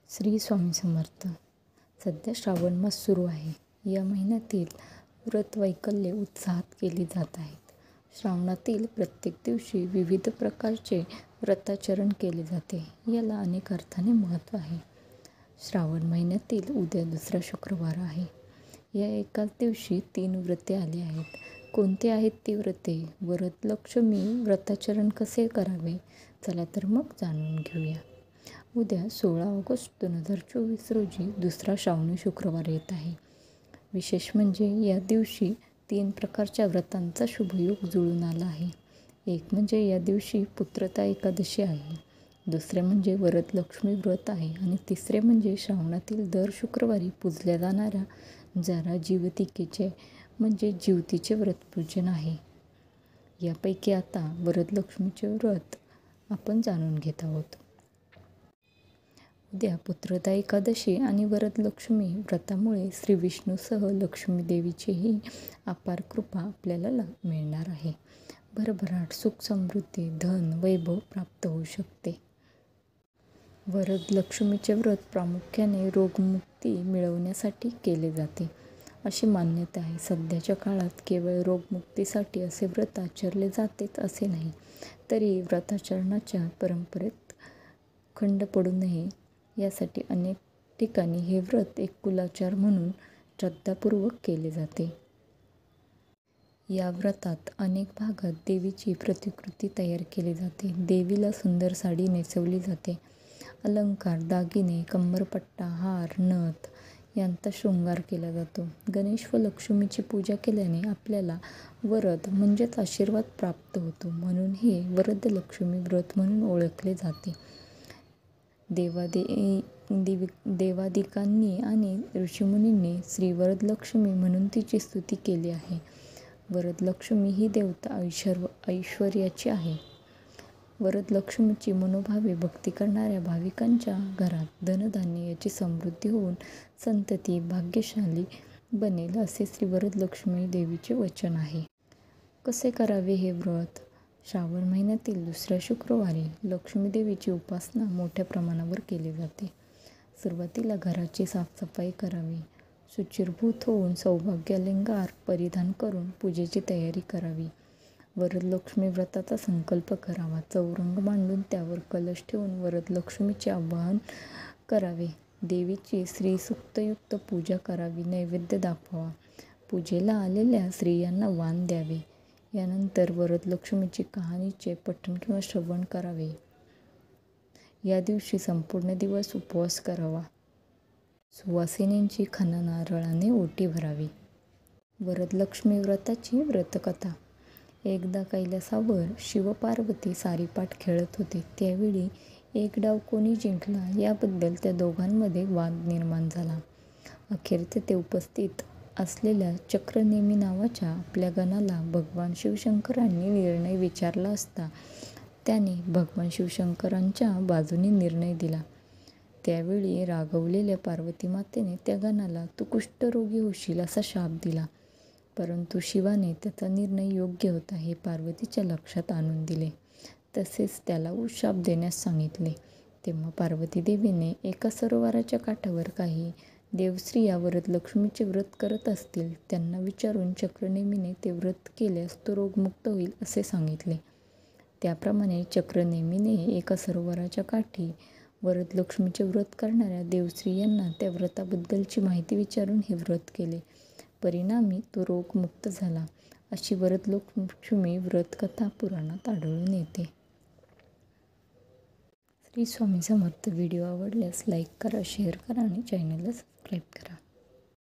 श्री स्वामी समर्थ. सध्या श्रावण मास सुरू आहे. या महिन्यातील व्रत वैकल्ये उत्साहात केली जात आहेत. श्रावणातील प्रत्येक दिवशी विविध प्रकारचे व्रताचरण केले जाते. याला अनेक अर्थाने महत्त्व आहे. श्रावण महिन्यातील उद्या दुसरा शुक्रवार आहे. या एकाच दिवशी 3 व्रते आली आहेत. कोणती आहेत ती व्रते? वरदलक्ष्मी व्रताचरण कसे करावे? चला तर मग जाणून घेऊया. उद्या 16 ऑगस्ट 2024 रोजी दुसरा श्रावणी शुक्रवार येत आहे. विशेष म्हणजे या दिवशी 3 प्रकारच्या व्रतांचा शुभयोग जुळून आला आहे. एक म्हणजे या दिवशी पुत्रदा एकादशी आहे, दुसरे म्हणजे वरदलक्ष्मी व्रत आहे आणि तिसरे म्हणजे श्रावणातील दर शुक्रवारी पूजल्या जाणाऱ्या जरा जीवतिकेचे म्हणजे जीवतीचे व्रतपूजन आहे. यापैकी आता वरदलक्ष्मीचे व्रत आपण जाणून घेत आहोत. उद्या पुत्रदा एकादशी आणि वरदलक्ष्मी व्रतामुळे श्री विष्णूसह लक्ष्मी देवीचीही अपार कृपा आपल्याला मिळणार आहे. भरभराट, सुख, समृद्धी, धन, वैभव प्राप्त होऊ शकते. वरदलक्ष्मीचे व्रत प्रामुख्याने रोगमुक्ती मिळवण्यासाठी केले जाते अशी मान्यता आहे. सध्याच्या काळात केवळ रोगमुक्तीसाठी असे व्रत आचरले जातेच असे नाही, तरी व्रताचरणाच्या परंपरेत खंड पडू नये यासाठी अनेक ठिकाणी हे व्रत एक कुलाचार म्हणून श्रद्धापूर्वक केले जाते. या व्रतात अनेक भागात देवीची प्रतिकृती तयार केली जाते. देवीला सुंदर साडी नेसवली जाते. अलंकार, दागिने, कमरपट्टा, हार, नथ यांचा शृंगार केला जातो. गणेश व लक्ष्मीची पूजा केल्याने आपल्याला वरद म्हणजेच आशीर्वाद प्राप्त होतो, म्हणून हे वरदलक्ष्मी व्रत म्हणून ओळखले जाते. देवादिकांनी आणि ऋषीमुनींनी श्री वरदलक्ष्मी म्हणून तिची स्तुती केली आहे. वरदलक्ष्मी ही देवता ऐश्वर्याची आहे. वरदलक्ष्मीची मनोभावे भक्ती करणाऱ्या भाविकांच्या घरात धनधान्य याची समृद्धी होऊन संतती भाग्यशाली बनेल असे श्री वरदलक्ष्मी देवीचे वचन आहे. कसे करावे हे व्रत? श्रावण महिन्यातील दुसऱ्या शुक्रवारी लक्ष्मी देवीची उपासना मोठ्या प्रमाणावर केली जाते. सुरुवातीला घराची साफसफाई करावी. शुचिर्भूत होऊन सौभाग्यालंकार परिधान करून पूजेची तयारी करावी. वरदलक्ष्मी व्रताचा संकल्प करावा. चौरंग मांडून त्यावर कलश ठेवून वरदलक्ष्मीचे आवाहन करावे. देवीची श्रीसूक्तयुक्त पूजा करावी. नैवेद्य दाखवावा. पूजेला आलेल्या स्त्रियांना वाण द्यावे. यानंतर वरदलक्ष्मीची कहाणीचे पठण किंवा श्रवण करावे. या दिवशी संपूर्ण दिवस उपवास करावा. सुवासिनींची खाना नारळाने ओटी भरावी. वरदलक्ष्मी व्रताची व्रतकथा. एकदा कैलासावर शिवपार्वती सारीपाट खेळत होते. त्यावेळी एक डाव कोणी जिंकला याबद्दल त्या दोघांमध्ये वाद निर्माण झाला. अखेर तेथे उपस्थित असलेल्या चक्रनेमी नावाच्या आपल्या गणाला भगवान शिवशंकरांनी निर्णय विचारला असता त्याने भगवान शिवशंकरांच्या बाजूने निर्णय दिला. त्यावेळी रागावलेल्या पार्वतीमातेने त्या गणाला तू कुष्ठरोगी होशील असा शाप दिला. परंतु शिवाने त्याचा निर्णय योग्य होता हे पार्वतीच्या लक्षात आणून दिले. तसेच त्याला शाप देण्यास सांगितले. तेव्हा पार्वती देवीने एका सरोवराच्या काठावर काही देवस्त्रिया वरदलक्ष्मीचे व्रत करत असतील त्यांना विचारून चक्रनेमीने ते व्रत केल्यास तो रोगमुक्त होईल असे सांगितले. त्याप्रमाणे चक्रनेमीने एका सरोवराच्या काठी वरदलक्ष्मीचे व्रत करणाऱ्या देवस्त्रियांना त्या व्रताबद्दलची माहिती विचारून हे व्रत केले. परिणामी तो रोगमुक्त झाला अशी वरदलक्ष्मी व्रतकथा पुराणात आढळून येते. श्री स्वामी समर्थ. व्हिडिओ आवडल्यास लाईक करा, शेअर करा आणि चॅनलला सबस्क्राईब करा.